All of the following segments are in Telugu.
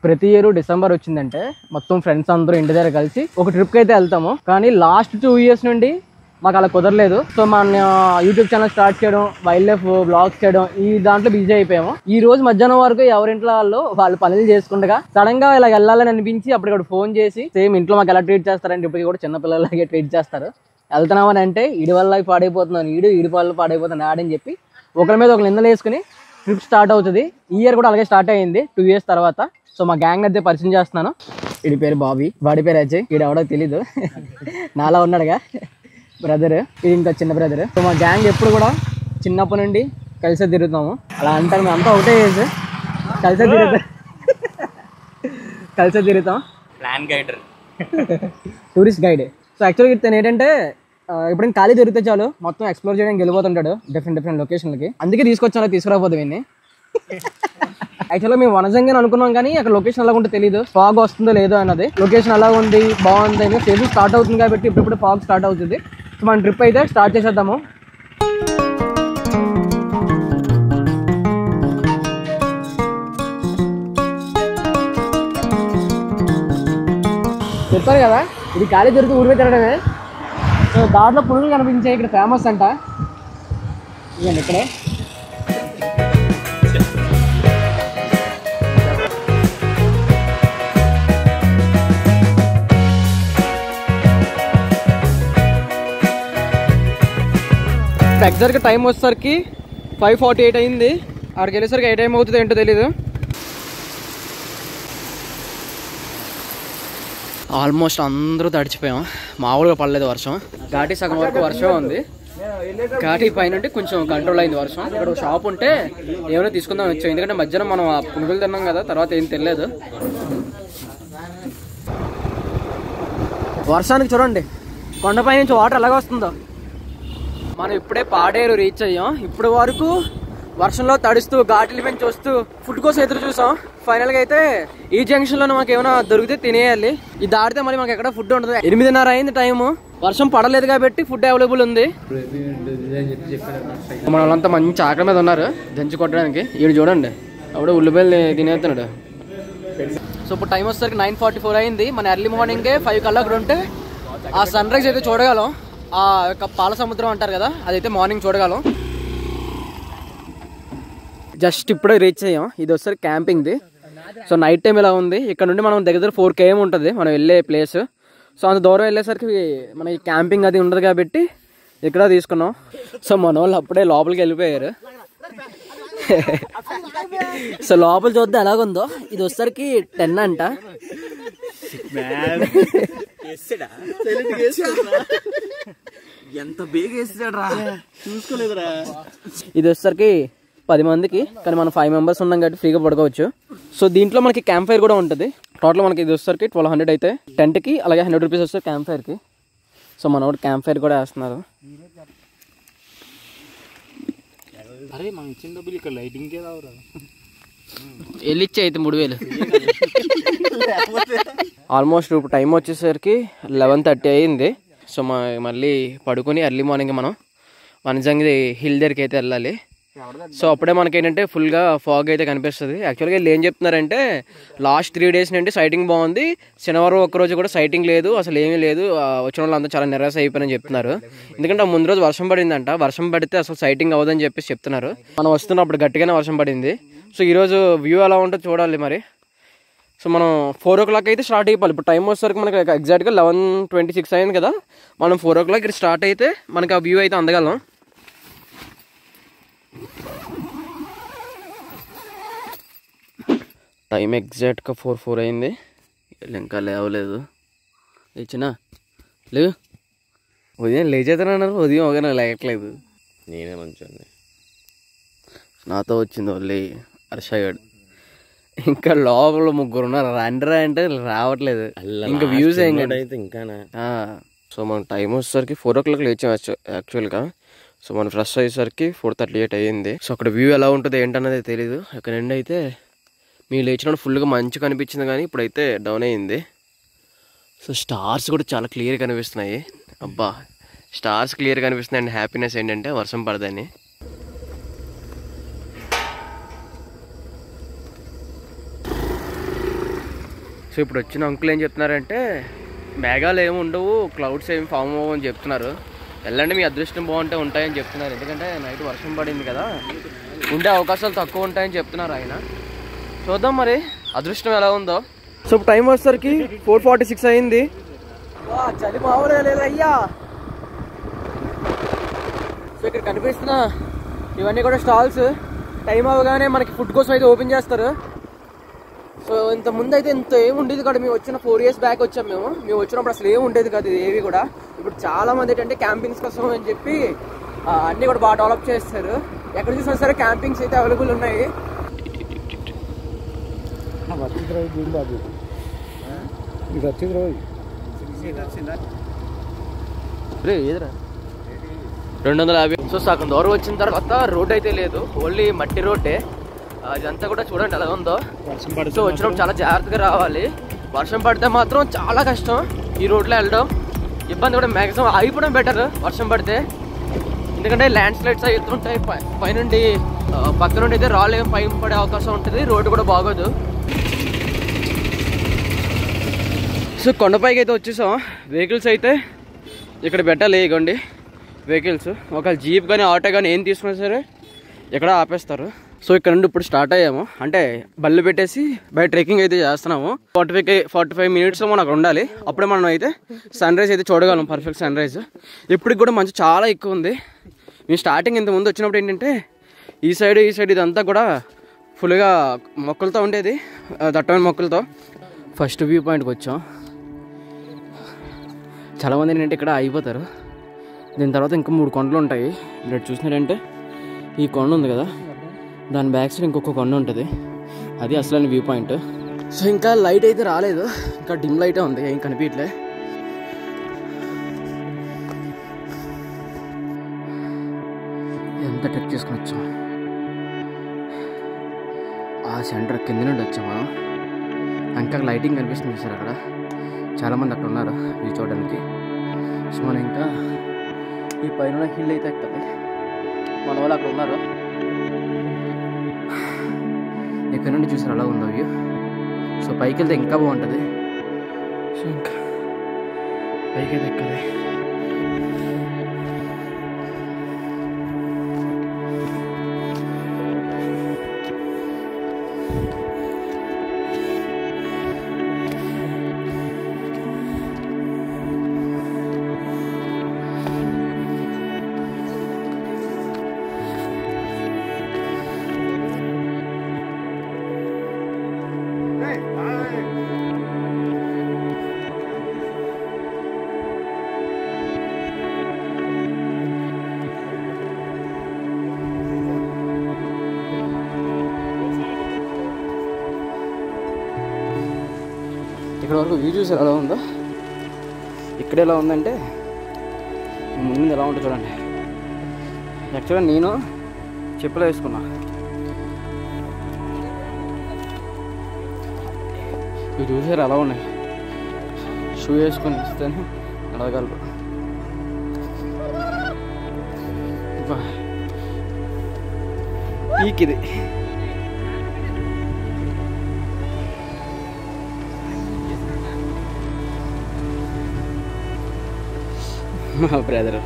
ప్రతి ఇయర్ డిసెంబర్ వచ్చిందంటే మొత్తం ఫ్రెండ్స్ అందరూ ఇంటి దగ్గర కలిసి ఒక ట్రిప్కి అయితే వెళ్తాము. కానీ లాస్ట్ 2 years నుండి మాకు అలా కుదరలేదు. సో మన యూట్యూబ్ ఛానల్ స్టార్ట్ చేయడం, వైల్డ్ లైఫ్ బ్లాగ్స్ చేయడం, ఈ దాంట్లో బిజీ అయిపోయాము. ఈ రోజు మధ్యాహ్నం వరకు ఎవరింట్లో వాళ్ళు పనులు చేసుకుంటగా సడన్ గా ఇలా వెళ్ళాలని అనిపించి అప్పటికప్పుడు ఫోన్ చేసి సేమ్ ఇంట్లో మాకు ఎలా ట్రీట్ చేస్తారంటే ఇప్పటికి కూడా చిన్నపిల్లలాగే ట్రీట్ చేస్తారు. వెళ్తున్నామని అంటే ఈడి వల్ల పాడైపోతున్నాను, ఈడి వల్ల పాడైపోతున్నాను ఆడని చెప్పి ఒకరి మీద ఒకరు నిందలు వేసుకుని ట్రిప్ స్టార్ట్ అవుతుంది. ఈ ఇయర్ కూడా అలాగే స్టార్ట్ అయ్యింది 2 years తర్వాత. సో మా గ్యాంగ్ అయితే పరిచయం చేస్తున్నాను. వీడి పేరు బాబీ, వాడి పేరు అజయ్. వీడు ఎవడో తెలీదు, నాలా ఉన్నాడుగా బ్రదర్. ఇది ఇంకా చిన్న బ్రదర్. సో మా గ్యాంగ్ ఎప్పుడు కూడా చిన్నప్పటి నుండి కలిసే తిరుగుతాము. అలా అంటారు, మేము అంతా ఒకటే ఏజ్, కలిసే తిరుగుతాం. Plan guider, tourist guide. So యాక్చువల్గా ఇతను ఏంటంటే ఇప్పుడు ఖాళీ దొరికితే చాలు మొత్తం ఎక్స్ప్లోర్ చేయడానికి వెళ్ళిపోతుంటాడు డిఫరెంట్ లొకేషన్లకి. అందుకే తీసుకొచ్చాను, తీసుకురాకపోతే వీడిని. యాక్చువల్గా మేము వనజంగా అనుకున్నాం కానీ అక్కడ లొకేషన్ ఎలా ఉంటే తెలియదు, ఫాగ్ వస్తుందో లేదో అన్నది. లొకేషన్ ఎలా ఉంది, బాగుంది అని. సీజన్ స్టార్ట్ అవుతుంది కాబట్టి ఇప్పుడు ఫాగ్ స్టార్ట్ అవుతుంది. సో మన ట్రిప్ అయితే స్టార్ట్ చేసేద్దాము. చెప్పారు కదా ఇది ఖాళీ దొరికి ఊరిపై తిరగడమే. సో దాంట్లో పురుగులు కనిపించాయి, ఇక్కడ ఫేమస్ అంట. ఇవ్వండి ఇక్కడే. ఎగ్జాక్ట్గా టైం వచ్చేసరికి 5:48 అయింది. అక్కడికి వెళ్ళేసరికి ఏ టైం అవుతుందో ఏంటో తెలీదు. ఆల్మోస్ట్ అందరూ తడిచిపోయాం. మామూలుగా పడలేదు వర్షం. ఘాటి సగం వరకు వర్షం ఉంది. ఘాటి పైన కొంచెం కంట్రోల్ అయింది వర్షం. ఇక్కడ ఒక షాప్ ఉంటే ఏమైనా తీసుకుందాం వచ్చాం, ఎందుకంటే మధ్యాహ్నం మనం ఆ పునుగులు తిన్నాం కదా, తర్వాత ఏం తెలియదు. వర్షానికి చూడండి కొండపై నుంచి వాటర్ ఎలాగ వస్తుందో. మనం ఇప్పుడే పాడేరు రీచ్ అయ్యాం. ఇప్పుడు వరకు వర్షంలో తడుస్తూ ఘాటీల పెంచి వస్తూ ఫుడ్ కోసం ఎదురు చూసాం. ఫైనల్గా అయితే ఈ జంక్షన్లో మాకు ఏమైనా దొరికితే తినేయాలి. ఇది దాటితే మళ్ళీ మాకు ఎక్కడ ఫుడ్ ఉండదు. 8:30 అయింది టైము. వర్షం పడలేదు కాబట్టి ఫుడ్ అవైలబుల్ ఉంది. మన వాళ్ళంతా మంచి ఆకలి మీద ఉన్నారు దంచి కొట్టడానికి. ఈడు చూడండి అప్పుడు ఉల్లిపాయలు తినేస్తున్నాడు. సో ఇప్పుడు టైం వచ్చేసరికి 9:44 అయింది. మన ఎర్లీ మార్నింగే 5 కల్లా అక్కడ ఉంటే ఆ సన్ రైజ్ అయితే చూడగలం. ఆ యొక్క పాల సముద్రం అంటారు కదా, అదైతే మార్నింగ్ చూడగలం. జస్ట్ ఇప్పుడే రీచ్ అయ్యాం. ఇది వచ్చేసరికి క్యాంపింగ్ది. సో నైట్ టైం ఇలా ఉంది. ఇక్కడ నుండి మనం దగ్గర 4 km ఉంటుంది మనం వెళ్ళే ప్లేస్. సో అంత దూరం వెళ్ళేసరికి మనకి క్యాంపింగ్ అది ఉండదు కాబట్టి ఇక్కడ తీసుకున్నాం. సో మన వాళ్ళు అప్పుడే లోపలికి వెళ్ళిపోయారు. సో లోపల చూద్దాం ఎలాగుందో. ఇది వచ్చేసరికి 10 అంట. ఎంత బేగ వేసాడరా, చూసుకోలేదురా. ఇది వచ్చేసరికి 10 మందికి, కానీ మనం 5 members ఉన్నాం కాబట్టి ఫ్రీగా పడుకోవచ్చు. సో దీంట్లో మనకి క్యాంప్ ఫైర్ కూడా ఉంటుంది. టోటల్ మనకి ఇది వచ్చేసరికి 1200 అయితే టెంట్కి, అలాగే 100 rupees వస్తుంది క్యాంప్ ఫైర్కి. సో మన వాడు క్యాంప్ ఫైర్ కూడా వేస్తున్నారు. అరే మనం ఇచ్చిన డబ్బులు ఇక్కడ లైటింగ్కే రావురా. వెళ్ళిచ్చే అయితే 3000. ఆల్మోస్ట్ ఇప్పుడు టైం వచ్చేసరికి 11:30 అయింది. సో మళ్ళీ పడుకొని ఎర్లీ మార్నింగ్ మనం వనజంగి హిల్ దగ్గరికి అయితే వెళ్ళాలి. సో అప్పుడే మనకి ఏంటంటే ఫుల్గా ఫాగ్ అయితే కనిపిస్తుంది. యాక్చువల్గా వీళ్ళు ఏం చెప్తున్నారంటే లాస్ట్ 3 days నుండి సైటింగ్ బాగుంది, శనివారం ఒక్కరోజు కూడా సైటింగ్ లేదు, అసలు ఏమీ లేదు, వచ్చిన వాళ్ళు అంతా చాలా నిరాశ అయిపోయినని చెప్తున్నారు. ఎందుకంటే ముందు రోజు వర్షం పడిందంట, వర్షం పడితే అసలు సైటింగ్ అవ్వదని చెప్పేసి చెప్తున్నారు. మనం వస్తున్నప్పుడు గట్టిగానే వర్షం పడింది. సో ఈరోజు వ్యూ ఎలా ఉంటుందో చూడాలి మరి. సో మనం 4 o'clock అయితే స్టార్ట్ అయిపోవాలి. ఇప్పుడు టైం వచ్చేసరికి మనకి ఎగ్జాక్ట్గా 11:26 అయింది కదా. మనం 4 o'clock ఇక్కడ స్టార్ట్ అయితే మనకి ఆ వ్యూ అయితే అందగలం. టైం ఎగ్జాక్ట్గా 4:04 అయింది. ఇంకా లేవలేదు. లేచినా లేవు, ఉదయం లేచేతనన్నారు, ఉదయం ఒక లేకట్లేదు. నేనే మంచి నాతో వచ్చింది ఓన్లీ హర్షగాడు. ఇంకా లోపల 3 ఉన్నారు, రండిరా అంటే రావట్లేదు. ఇంకా వ్యూస్ అయితే ఇంకా. సో మనం టైం వచ్చేసరికి 4 o'clock లేచాం యాక్చువల్గా. సో మనం ఫ్రెష్ అయ్యేసరికి 4:38 అయ్యింది. సో అక్కడ వ్యూ ఎలా ఉంటుందో ఏంటన్నది తెలీదు. అక్కడ నుండి అయితే మేము లేచినప్పుడు ఫుల్గా మంచి కనిపించింది, కానీ ఇప్పుడైతే డౌన్ అయ్యింది. సో స్టార్స్ కూడా చాలా క్లియర్ కనిపిస్తున్నాయి. అబ్బా స్టార్స్ క్లియర్ కనిపిస్తున్నాయి అండ్ హ్యాపీనెస్ ఏంటంటే వర్షం పడదని. సో ఇప్పుడు వచ్చిన అంకుల్ ఏం చెప్తున్నారంటే మేఘాలు ఏమి ఉండవు, క్లౌడ్స్ ఏమి ఫామ్ అవ్వవు అని చెప్తున్నారు. వెళ్ళండి, మీ అదృష్టం బాగుంటే ఉంటాయని చెప్తున్నారు. ఎందుకంటే నైట్ వర్షం పడింది కదా, ఉండే అవకాశాలు తక్కువ ఉంటాయని చెప్తున్నారు ఆయన. చూద్దాం మరి అదృష్టం ఎలా ఉందో. సో ఇప్పుడు టైం వచ్చేసరికి 4:46 అయింది. చలి మామూలుగా లేదు అయ్యా. సో ఇక్కడ కనిపిస్తున్న ఇవన్నీ కూడా స్టాల్స్. టైం అవగానే మనకి ఫుడ్ కోసం అయితే ఓపెన్ చేస్తారు. సో ఇంత ముందు అయితే ఇంత ఏమి ఉండేది కాదు. మేము వచ్చిన 4 years బ్యాక్ వచ్చాం. మేము వచ్చినప్పుడు అసలు ఏమి ఉండేది కాదు ఇది ఏవి కూడా. ఇప్పుడు చాలా మంది ఏంటంటే క్యాంపింగ్స్ కోసం అని చెప్పి అన్నీ కూడా బాగా డెవలప్ చేస్తారు. ఎక్కడ చూసినా సరే క్యాంపింగ్స్ అయితే అవైలబుల్ ఉన్నాయి. ఏదిరా 250. సో సగం దూరం వచ్చిన తర్వాత రోడ్ అయితే లేదు, ఓన్లీ మట్టి రోడ్డే. ఇదంతా కూడా చూడండి ఎలా ఉందో. సో వచ్చినప్పుడు చాలా జాగ్రత్తగా రావాలి. వర్షం పడితే మాత్రం చాలా కష్టం ఈ రోడ్లో వెళ్ళడం. ఇబ్బంది కూడా మ్యాక్సిమం ఆగిపోవడం బెటర్ వర్షం పడితే. ఎందుకంటే ల్యాండ్ స్లైడ్స్ అవుతుంటాయి పైనుండి, పక్క నుండి అయితే రాళ్ళు ఏం పైన పడే అవకాశం ఉంటుంది. రోడ్డు కూడా బాగోదు. సో కొండపైకి అయితే వచ్చేసాం. వెహికల్స్ అయితే ఇక్కడ పెట్టాలి. ఇగోండి వెహికల్స్. ఒకవేళ జీప్ కానీ ఆటో కానీ ఏం తీసుకున్నా సరే ఇక్కడ ఆపేస్తారు. సో ఇక్కడ నుండి ఇప్పుడు స్టార్ట్ అయ్యాము. అంటే బళ్ళు పెట్టేసి బయట ట్రెక్కింగ్ అయితే చేస్తున్నాము. 45 minutes మనం అక్కడ ఉండాలి. అప్పుడే మనం అయితే సన్ రైజ్ అయితే చూడగలం, పర్ఫెక్ట్ సన్ రైజ్. ఇప్పటికి కూడా మంచి చాలా ఎక్కువ ఉంది. మేము స్టార్టింగ్ ఇంత ముందు వచ్చినప్పుడు ఏంటంటే ఈ సైడ్ ఇదంతా కూడా ఫుల్గా మొక్కలతో ఉండేది, దట్టమైన మొక్కలతో. ఫస్ట్ వ్యూ పాయింట్కి వచ్చాం. చాలామంది ఏంటంటే ఇక్కడ అయిపోతారు. దీని తర్వాత ఇంకా 3 కొండలు ఉంటాయి. ఇక్కడ చూసినారంటే ఈ కొండ ఉంది కదా, దాని బ్యాక్ సైడ్ ఇంకొక కొండ ఉంటుంది. అది అసలు వ్యూ పాయింట్. సో ఇంకా లైట్ అయితే రాలేదు, ఇంకా డిమ్ లైటే ఉంది, ఏం కనిపించలే. ఎంత ట్రెక్ చేసుకుని వచ్చాం. ఆ సెంటర్ కింద నుండి వచ్చాం మనం. ఇంకా లైటింగ్ కనిపిస్తుంది సార్ అక్కడ. చాలామంది అక్కడ ఉన్నారు వ్యూ చూడడానికి. సో మనం ఇంకా ఈ పైన హిల్ అయితే ఎక్కాలి. మన వాళ్ళు అక్కడ ఉన్నారు. ఇక్కడ నుండి చూసారు అలా ఉందో వ్యూ. సో పైకి వెళ్తే ఇంకా బాగుంటుంది. సో ఇంకా పైకి అయితే ఎక్కాలి. ఇక్కడ వరకు వ్యూ చూసారు ఎలా ఉందో. ఇక్కడ ఎలా ఉందంటే ముందు ఎలా ఉంటుంది చూడండి. యాక్చువల్గా నేను చెప్పులు వేసుకున్నా. ఇవి చూసారు ఎలా ఉన్నాయి. షూ వేసుకొని ఇస్తేనే నడవగలరు. పీక్ ఇది. మా బ్రదరు.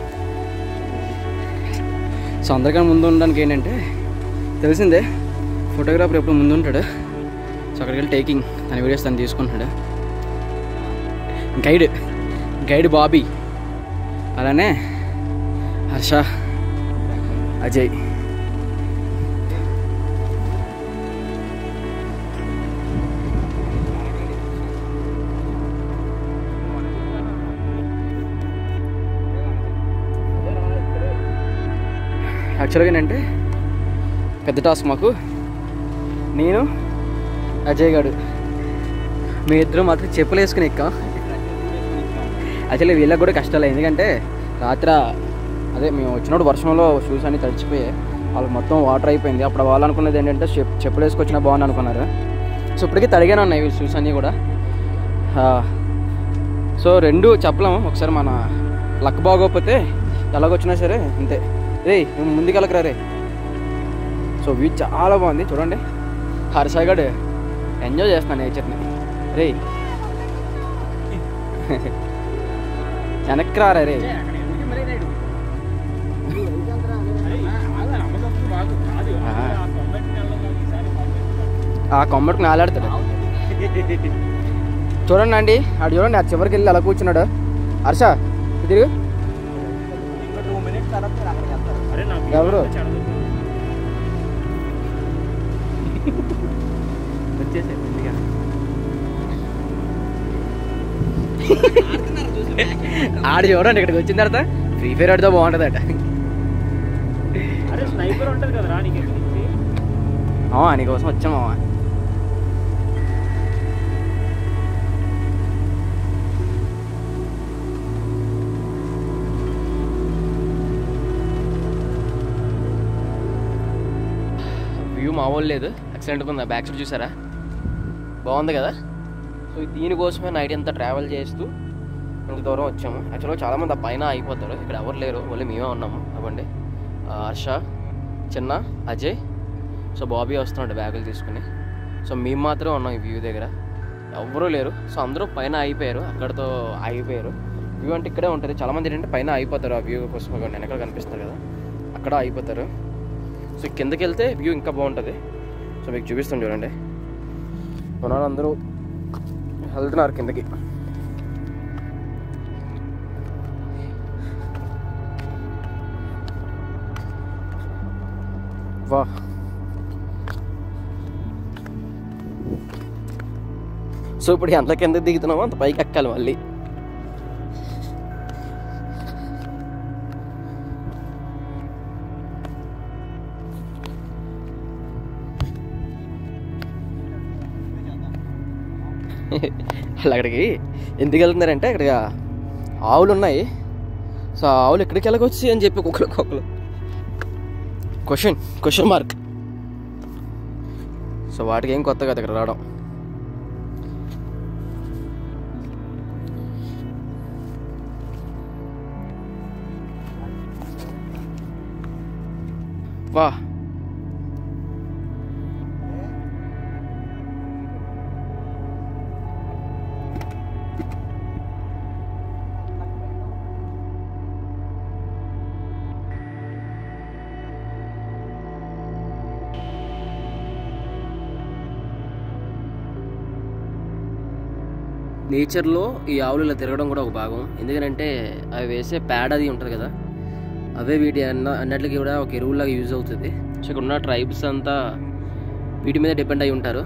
సో అందరికన్నా ముందు ఉండడానికి ఏంటంటే తెలిసిందే, ఫోటోగ్రాఫర్ ఎప్పుడు ముందు ఉంటాడు. సో అక్కడికి వెళ్ళి టేకింగ్ తన వీడియోస్ తను తీసుకుంటున్నాడు. గైడ్ బాబీ, అలానే హర్ష, అజయ్. యాక్చువల్గా ఏంటంటే పెద్ద టాస్క్ మాకు. నేను అజయ్ గారు మీ ఇద్దరు మాత్రం చెప్పులు వేసుకుని ఎక్కాం. యాక్చువల్లీ వీళ్ళకి కూడా కష్టాలు. ఎందుకంటే రాత్రి అదే మేము వచ్చినప్పుడు వర్షంలో షూస్ అన్నీ తడిచిపోయాయి. వాళ్ళకి మొత్తం వాటర్ అయిపోయింది. అప్పుడు వాళ్ళు అనుకున్నది ఏంటంటే చెప్పులు వేసుకొచ్చినా బాగుంది అనుకున్నారు. సో ఇప్పటికీ తడిగానే ఉన్నాయి షూస్ అన్నీ కూడా. సో 2 చెప్పలేము. ఒకసారి మన లక్ బాగోకపోతే ఎలాగొచ్చినా సరే అంతే. రే మేము ముందుకెళ్ళకరా రే. సో వ్యూ చాలా బాగుంది చూడండి. హర్ష గడ్ ఎంజాయ్ చేస్తున్నాను నేచర్ని. రే వెనక్కి రారా రే. ఆ కొమ్మడికి నాలాడుతాడు. చూడండి అండి, ఆడు చూడండి, ఆ చివరికి వెళ్ళి అలా కూర్చున్నాడు. హర్ష తిరుగు. ఎవరు ఆడు చూడండి, ఇక్కడికి వచ్చిన తర్వాత ఫ్రీ ఫైర్ ఆడితే బాగుంటుందట. నీకోసం వచ్చామా. వ్యూ మామూలు లేదు, ఎక్సలెంట్గా ఉంది. బ్యాక్ సైడ్ చూసారా, బాగుంది కదా. సో దీనికోసమే నైట్ అంతా ట్రావెల్ చేస్తూ ఇంత దూరం వచ్చాము. యాక్చువల్గా చాలామంది ఆ పైన అయిపోతారు, ఇక్కడ ఎవరు లేరు, ఓన్లీ మేమే ఉన్నాము. అవ్వండి, హర్ష, చిన్న, అజయ్, సో బాబీ వస్తున్నాడు బ్యాగులు తీసుకుని. సో మేము మాత్రమే ఉన్నాం ఈ వ్యూ దగ్గర, ఎవరూ లేరు. సో అందరూ పైన అయిపోయారు, అక్కడితో అయిపోయారు. వ్యూ అంటే ఇక్కడే ఉంటుంది. చాలామంది ఏంటంటే పైన అయిపోతారు ఆ వ్యూ కోసం. వెనకాల కనిపిస్తారు కదా, అక్కడ అయిపోతారు. సో కిందకి వెళ్తే వ్యూ ఇంకా బాగుంటుంది. సో మీకు చూపిస్తాం చూడండి. కొనాలి అందరూ వెళ్తున్నారు కిందకి. వా, సో ఇప్పుడు ఎంత కిందకి దిగుతున్నామో అంత పైకి ఎక్కాలి మళ్ళీ. అలా అక్కడికి ఎందుకు వెళ్తున్నారంటే అక్కడికి ఆవులు ఉన్నాయి. సో ఆవులు ఎక్కడికి వెళ్ళకొచ్చి అని చెప్పి ఒక్కొక్కరు క్వశ్చన్ మార్క్. సో వాటికి ఏం కొత్త కదా ఇక్కడ రావడం. వా, నేచర్లో ఈ ఆవులు ఇలా తిరగడం కూడా ఒక భాగం. ఎందుకంటే అవి వేసే ప్యాడ్ అది ఉంటుంది కదా, అవే వీటి అన్నట్లకి కూడా ఒక ఎరువులాగా యూజ్ అవుతుంది. సో ఇక్కడ ఉన్న ట్రైబ్స్ అంతా వీటి మీద డిపెండ్ అయి ఉంటారు.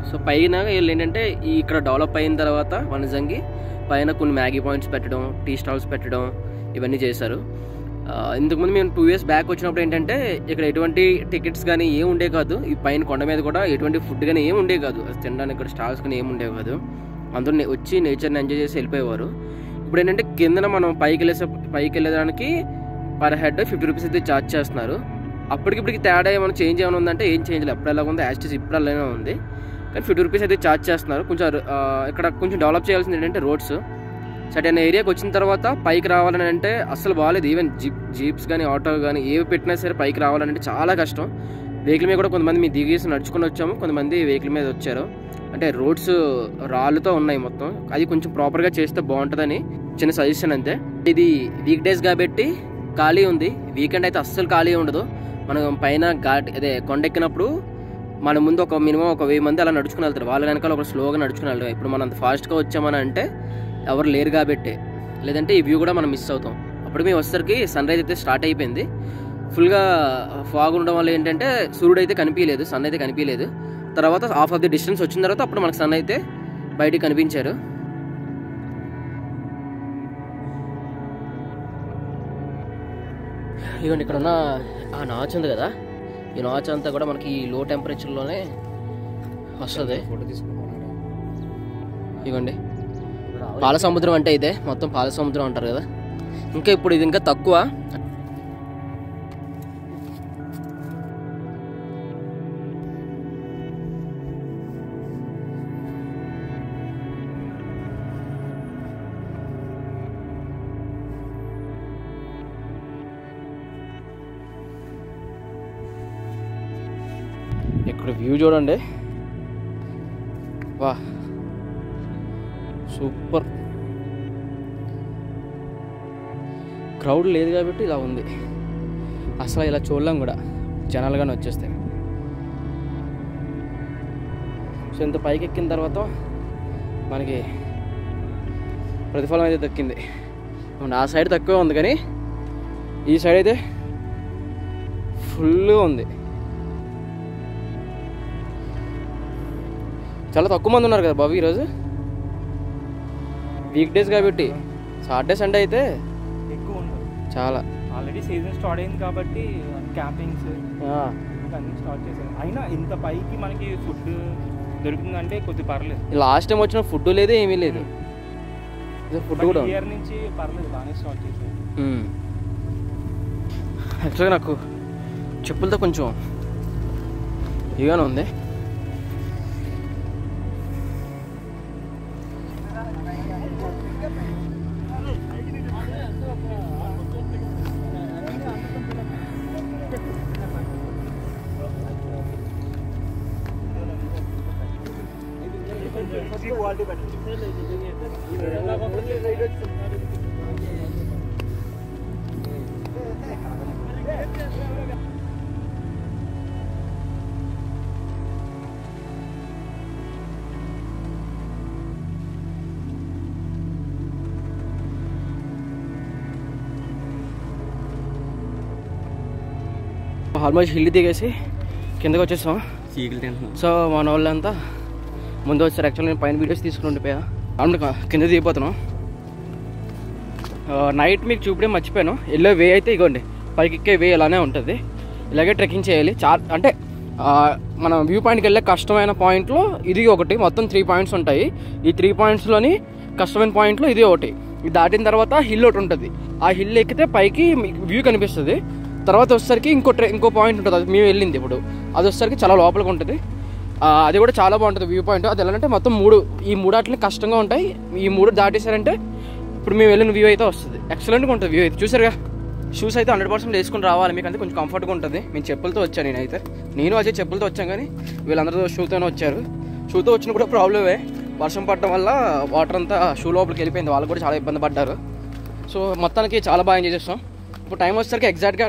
సో పైన వీళ్ళు ఏంటంటే ఇక్కడ డెవలప్ అయిన తర్వాత వనజంగి పైన కొన్ని మ్యాగీ పాయింట్స్ పెట్టడం, టీ స్టాల్స్ పెట్టడం, ఇవన్నీ చేశారు. ఇంతకుముందు మేము 2 years బ్యాక్ వచ్చినప్పుడు ఏంటంటే ఇక్కడ ఎటువంటి టికెట్స్ కానీ ఏం ఉండే కాదు. ఈ పైన కొండ మీద కూడా ఎటువంటి ఫుడ్ కానీ ఏం ఉండే కాదు, తినడానికి ఇక్కడ స్టాల్స్ కానీ ఏమి ఉండేవి కాదు. అందరూ వచ్చి నేచర్ని ఎంజాయ్ చేసి వెళ్ళిపోయేవారు. ఇప్పుడు ఏంటంటే కిందన మనం పైకి వెళ్ళడానికి పర్ హెడ్ 50 rupees అయితే ఛార్జ్ చేస్తున్నారు. అప్పటికిప్పటికి తేడా ఏమైనా చేంజ్ ఏమైనా ఉందంటే ఏం చేంజ్ లేదు, ఎప్పుడు ఎలా ఉంది యాస్టిస్ ఇప్పుడు అలానే ఉంది. కానీ 50 rupees అయితే ఛార్జ్ చేస్తున్నారు. కొంచెం ఇక్కడ కొంచెం డెవలప్ చేయాల్సింది ఏంటంటే రోడ్స్. సర్టెన్ ఏరియాకి వచ్చిన తర్వాత పైకి రావాలని అంటే అస్సలు బాగాలేదు. ఈవెన్ జీప్స్ కానీ ఆటో కానీ ఏవి పెట్టినా సరే పైకి రావాలంటే చాలా కష్టం. వెహికల్ మీద కూడా కొంతమంది మేము దిగేసి నడుచుకుని వచ్చాము, కొంతమంది వెహికల్ మీద వచ్చారు. అంటే రోడ్స్ రాళ్ళతో ఉన్నాయి మొత్తం. అది కొంచెం ప్రాపర్గా చేస్తే బాగుంటుందని చిన్న సజెషన్ అంతే. ఇది వీక్ డేస్ కాబట్టి ఖాళీ ఉంది, వీకెండ్ అయితే అస్సలు ఖాళీ ఉండదు. మనం పైన కొండెక్కినప్పుడు మన ముందు మినిమం 1000 మంది అలా నడుచుకుని వెళ్తారు. వాళ్ళ వెనకాల ఒక స్లోగా నడుచుకుని వెళ్తారు. ఇప్పుడు మనం అంత ఫాస్ట్గా వచ్చామని అంటే ఎవరు లేరు కాబట్టి, లేదంటే ఈ వ్యూ కూడా మనం మిస్ అవుతాం. అప్పుడు మేము వచ్చేసరికి సన్ రైజ్ అయితే స్టార్ట్ అయిపోయింది. ఫుల్గా ఫాగ్ ఉండడం వల్ల ఏంటంటే సూర్యుడు అయితే కనిపించలేదు, సన్ అయితే కనిపించలేదు. తర్వాత హాఫ్ ఆఫ్ ది డిస్టెన్స్ వచ్చిన తర్వాత అప్పుడు మనకు సన్ అయితే బయటికి కనిపించారు. ఇదిగోండి ఇక్కడ ఉన్న ఆ నాచ్ ఉంది కదా, ఈ నాచ్ అంతా కూడా మనకి లో టెంపరేచర్లోనే వస్తుంది. ఇదిగోండి పాల సముద్రం అంటే ఇదే, మొత్తం పాల సముద్రం అంటారు కదా. ఇంకా ఇప్పుడు ఇది ఇంకా తక్కువ. ఇక్కడ వ్యూ చూడండి, వా సూపర్. క్రౌడ్ లేదు కాబట్టి ఇలా ఉంది. అసలు ఇలా చూడలేం కూడా, జనాలుగానే వచ్చేస్తాయి. సో ఇంత పైకి ఎక్కిన తర్వాత మనకి ప్రతిఫలం అయితే దక్కింది. ఆ సైడ్ తక్కువే ఉంది కానీ ఈ సైడ్ అయితే ఫుల్గా ఉంది. చాలా తక్కువ మంది ఉన్నారు కదా బాబు ఈరోజు, వీక్ డేస్ కాబట్టి. సాటర్డే సండే అయితే ఎక్కువ ఉండదు చాలా. ఆల్రెడీ సీజన్ స్టార్ట్ అయింది కాబట్టి క్యాంపింగ్స్ అన్నీ స్టార్ట్ చేశారు. అయినా ఇంత పైకి మనకి ఫుడ్ దొరుకుతుందంటే కొద్దిగా పర్లేదు. లాస్ట్ టైం వచ్చిన ఫుడ్ లేదు, ఏమీ లేదు. ఫుడ్ కూడా ఇయర్ నుంచి పర్లేదు, బాగానే స్టార్ట్ చేశారు. యాక్చువల్గా నాకు చెప్పులతో కొంచెం ఇగానే ఉంది. ఆల్మోస్ట్ హిల్ దిగేసి కిందకి వచ్చేసాం. సో మన వాళ్ళంతా ముందు వచ్చారు. యాక్చువల్లీ నేను పైన వీడియోస్ తీసుకుని ఉండిపోయా, అవును కింద దిగిపోతున్నాం. నైట్ మీకు చూపడే మర్చిపోయాను. వెళ్ళే వే అయితే ఇగోండి, పైకి ఎక్కే వే ఇలానే ఉంటుంది. ఇలాగే ట్రెక్కింగ్ చేయాలి. అంటే మనం వ్యూ పాయింట్కి వెళ్ళే కష్టమైన పాయింట్లో ఇది ఒకటి. మొత్తం 3 పాయింట్స్ ఉంటాయి. ఈ 3 పాయింట్స్లోని కష్టమైన పాయింట్లో ఇది ఒకటి. ఇది దాటిన తర్వాత హిల్ ఒకటి ఉంటుంది. ఆ హిల్ ఎక్కితే పైకి వ్యూ కనిపిస్తుంది. తర్వాత వచ్చేసరికి ఇంకో పాయింట్ ఉంటుంది, అది మేము వెళ్ళింది ఇప్పుడు. అది వచ్చేసరికి చాలా లోపలికి ఉంటుంది. అది కూడా చాలా బాగుంటుంది వ్యూ పాయింట్. అది ఎలాంటే మొత్తం ఈ మూడాట్లని కష్టంగా ఉంటాయి. ఈ 3 దాటేశారంటే ఇప్పుడు మేము వెళ్ళిన వ్యూ అయితే వస్తుంది. ఎక్సలెంట్గా ఉంటుంది వ్యూ అయితే. చూసారుగా, షూస్ అయితే 100% వేసుకుని రావాలి, మీకు అంటే కొంచెం కంఫర్ట్గా ఉంటుంది. మేము చెప్పులతో వచ్చాను. నేను అజయ్ చెప్పులతో వచ్చాను, కానీ వీళ్ళందరూ షూతోనే వచ్చారు. షూతో వచ్చిన కూడా ప్రాబ్లమే, వర్షం పడటం వల్ల వాటర్ అంతా షూ లోపలికి వెళ్ళిపోయింది. వాళ్ళు కూడా చాలా ఇబ్బంది పడ్డారు. సో మొత్తానికి చాలా బాగా ఎంజాయ్ చేస్తాం. ఇప్పుడు టైం వచ్చేసరికి ఎగ్జాక్ట్గా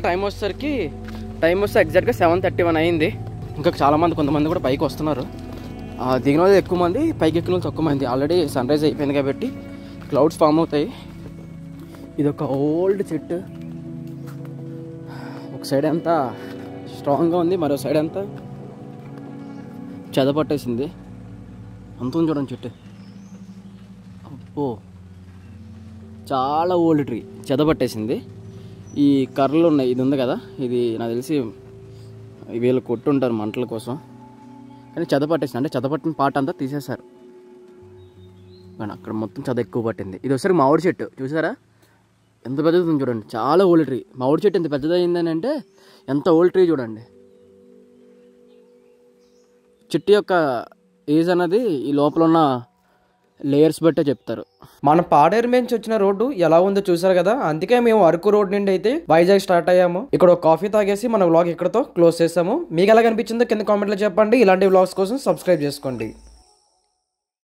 7:31 అయింది. ఇంకా కొంతమంది కూడా పైకి వస్తున్నారు. దిగిన వాళ్ళు ఎక్కువ మంది, పైకి ఎక్కిన వాళ్ళు తక్కువ మంది. ఆల్రెడీ సన్ రైజ్ అయిపోయింది కాబట్టి క్లౌడ్స్ ఫామ్ అవుతాయి. ఇది ఒక ఓల్డ్ చెట్టు. ఒక సైడ్ అంతా స్ట్రాంగ్గా ఉంది, మరో సైడ్ అంతా చెదపట్టేసింది. అంత ఉంది చూడండి చెట్టు. అబ్బో, చాలా ఓల్డ్ ట్రీ, చెదపట్టేసింది. ఈ కర్రలు ఉన్నాయి, ఇది ఉంది కదా, ఇది నాకు తెలిసి వీళ్ళు కొట్టుంటారు మంటల కోసం, కానీ చెదపట్టేసింది. అంటే చెదపట్టిన పాట అంతా తీసేశారు, కానీ అక్కడ మొత్తం చెద ఎక్కువ పట్టింది. ఇది ఒకసారి మామిడి చెట్టు చూసారా, ఎంత పెద్దది ఉంది చూడండి. చాలా ఓల్డ్ ట్రీ. మామిడి చెట్టు ఎంత పెద్దదైందని అంటే ఎంత ఓల్డ్ ట్రీ చూడండి. చెట్టు యొక్క ఏజ్ అన్నది ఈ లోపల ఉన్న లేయర్స్ బట్టే చెప్తారు. మన పాడేరు నుంచి వచ్చిన రోడ్డు ఎలా ఉందో చూసారు కదా. అందుకే మేము అరకు రోడ్ నుండి అయితే వైజాగ్ స్టార్ట్ అయ్యాము. ఇక్కడ ఒక కాఫీ తాగేసి మన వ్లాగ్ ఇక్కడతో క్లోజ్ చేసాము. మీకు ఎలా కనిపించిందో కింద కామెంట్లో చెప్పండి. ఇలాంటి వ్లాగ్స్ కోసం సబ్స్క్రైబ్ చేసుకోండి.